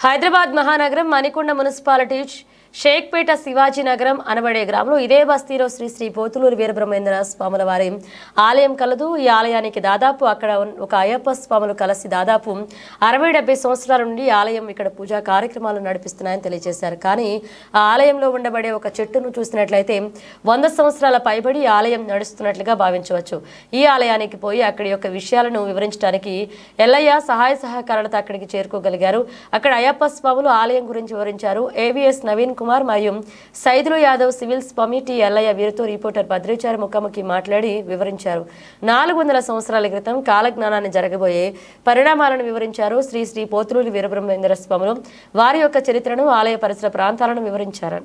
హైదరాబాద్ మహానగరం మణికొండ మున్సిపాలిటీ షేక్పేట శివాజీ నగరం అనబడే గ్రామంలో ఇదే బస్తీలో శ్రీ శ్రీ పోతులూరి వీరబ్రహ్మేంద్ర స్వాముల వారి ఆలయం కలదు. ఈ ఆలయానికి దాదాపు అక్కడ ఒక అయ్యప్ప స్వాములు కలిసి దాదాపు 60-70 సంవత్సరాల నుండి ఆలయం ఇక్కడ పూజా కార్యక్రమాలు నడిపిస్తున్నాయని తెలియజేశారు. కానీ ఆ ఆలయంలో ఉండబడే ఒక చెట్టును చూసినట్లయితే 100 సంవత్సరాల పైబడి ఆలయం నడుస్తున్నట్లుగా భావించవచ్చు. ఈ ఆలయానికి పోయి అక్కడి యొక్క విషయాలను వివరించడానికి ఎల్లయ్య సహాయ సహకారాలతో అక్కడికి చేరుకోగలిగారు. అక్కడ అయ్యప్ప స్వాములు ఆలయం గురించి వివరించారు. ఏవిఎస్ నవీన్ కుమార్ మరియు సైదులు యాదవ్ సివిల్స్ కమిటీ ఎల్లయ్య వీరితో రిపోర్టర్ భద్రాచారి ముఖాముఖి మాట్లాడి వివరించారు. 400 సంవత్సరాల క్రితం కాలజ్ఞానాన్ని జరగబోయే పరిణామాలను వివరించారు. శ్రీ శ్రీ పోతులూరి వీరబ్రహ్మేంద్ర స్వాములు వారి యొక్క చరిత్రను ఆలయ పరిసర ప్రాంతాలను వివరించారు.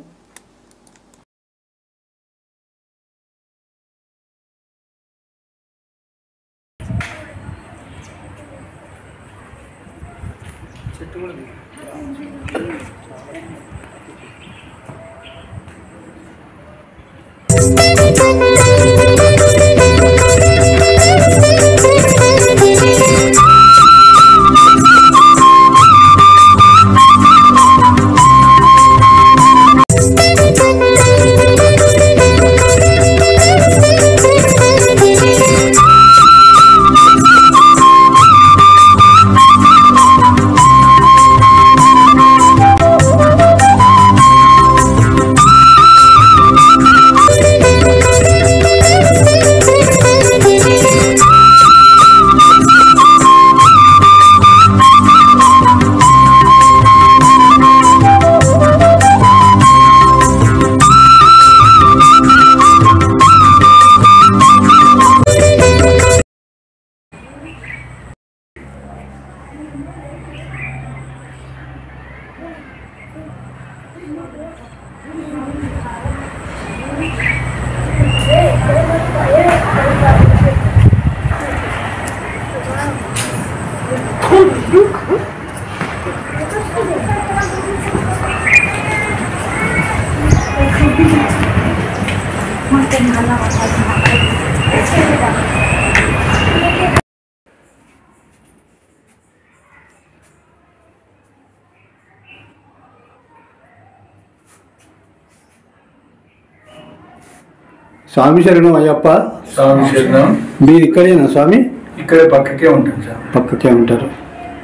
స్వామి శరణం అయ్యప్ప. స్వామి శరణం. మీరు ఇక్కడేనా స్వామి? ఇక్కడే పక్కకే ఉంటాం సార్. పక్కకే ఉంటారు.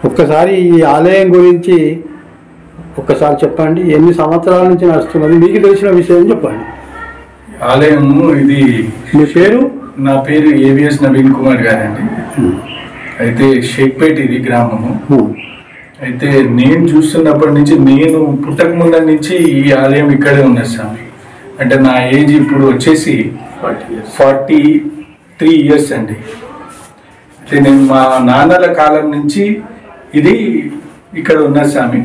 ఒక్కసారి ఈ ఆలయం గురించి ఒక్కసారి చెప్పండి. ఎన్ని సంవత్సరాల నుంచి నడుస్తున్నది, మీకు తెలిసిన విషయం చెప్పండి. ఆలయం ఇది. మీ పేరు? నా పేరు ఏవిఎస్ నవీన్ కుమార్ గారండి. అయితే షేక్పేట ఇది గ్రామము. అయితే నేను చూస్తున్నప్పటి నుంచి, నేను పుట్టక ముందర నుంచి ఈ ఆలయం ఇక్కడే ఉన్నది స్వామి. అంటే నా ఏజ్ ఇప్పుడు వచ్చేసి 43 ఇయర్స్ అండి. అయితే నేను మా నాన్నల కాలం నుంచి ఇది ఇక్కడ ఉన్నది స్వామి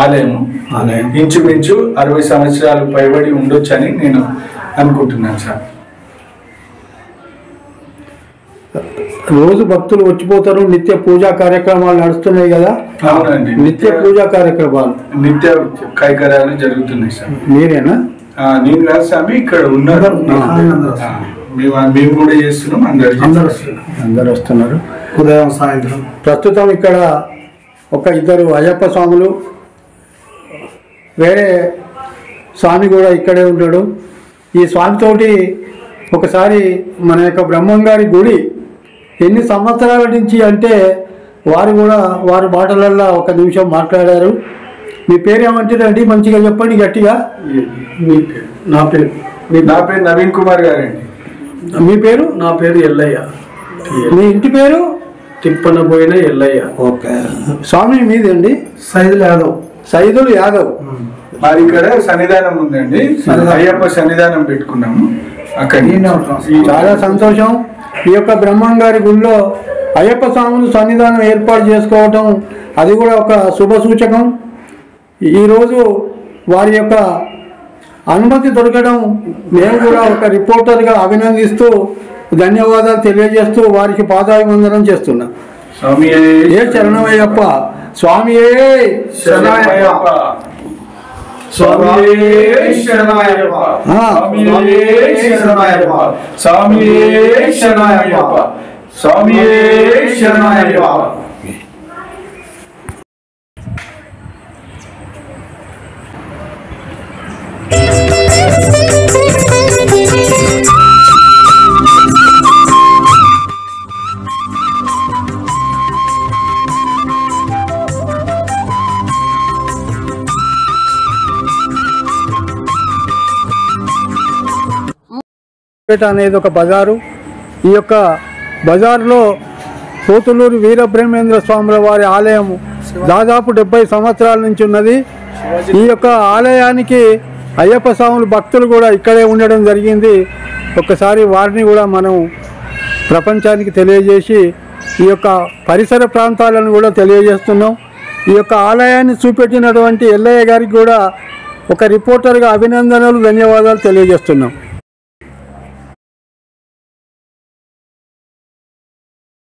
ఆలయము. ఇంచుమించు 60 సంవత్సరాలు పైబడి ఉండొచ్చు అని నేను అనుకుంటున్నాను సార్. రోజు భక్తులు వచ్చిపోతారు. నిత్య పూజా కార్యక్రమాలు నడుస్తున్నాయి కదా? అవునండి. నిత్య పూజా కార్యక్రమాలు, నిత్య కైకర్యాలు జరుగుతున్నాయి సార్. మీరేనా? నేను కాదు స్వామి, ఇక్కడ ఉన్నారు. మేము కూడా చేస్తున్నాం. అందరు వస్తున్నారు ఉదయం సాయంత్రం. ప్రస్తుతం ఇక్కడ ఒక 2 అయ్యప్ప స్వాములు, వేరే స్వామి కూడా ఇక్కడే ఉంటాడు. ఈ స్వామితోటి ఒకసారి మన యొక్క బ్రహ్మంగారి గుడి ఎన్ని సంవత్సరాల నుంచి అంటే వారు కూడా వారి మాటలల్లో ఒక నిమిషం మాట్లాడారు. మీ పేరు ఏమంటారండి? మంచిగా చెప్పండి గట్టిగా. నా పేరు నవీన్ కుమార్ గారండి. మీ పేరు? నా పేరు ఎల్లయ్య. మీ ఇంటి పేరు? తిప్పనబోయిన ఎల్లయ్య. ఓకే. స్వామి మీదండి? సైదులు యాదవ్. సైదులు యాదవ్. మరి ఇక్కడ సన్నిధానం ఉందండి. అయ్యప్ప సన్నిధానం పెట్టుకున్నాము అక్కడ. చాలా సంతోషం. ఈ యొక్క బ్రహ్మంగారి గుడిలో అయ్యప్ప స్వాములు సన్నిధానం ఏర్పాటు చేసుకోవటం అది కూడా ఒక శుభ సూచకం. ఈరోజు వారి యొక్క అనుమతి దొరకడం మేము కూడా ఒక రిపోర్టర్గా అభినందిస్తూ ధన్యవాదాలు తెలియజేస్తూ వారికి పాదాభివందనం చేస్తున్నాం. ఏ శరణమయ్యప్ప. స్వామియే శరణమయ్యప్ప. స్వామియే శరణమయ్యప్ప. స్వామియే శరణమయ్యప్ప. స్వామియే శరణమయ్యప్ప. స్వామియే శరణమయ్యప్ప. పేట అనేది ఒక బజారు. ఈ యొక్క బజారులో పోతులూరు వీరబ్రహ్మేంద్ర స్వాముల వారి ఆలయం దాదాపు 70 సంవత్సరాల నుంచి ఉన్నది. ఈ యొక్క ఆలయానికి అయ్యప్ప స్వాములు భక్తులు కూడా ఇక్కడే ఉండడం జరిగింది. ఒక్కసారి వారిని కూడా మనం ప్రపంచానికి తెలియజేసి ఈ యొక్క పరిసర ప్రాంతాలను కూడా తెలియజేస్తున్నాం. ఈ యొక్క ఆలయాన్ని చూపెట్టినటువంటి ఎల్లయ్య గారికి కూడా ఒక రిపోర్టర్గా అభినందనలు, ధన్యవాదాలు తెలియజేస్తున్నాం.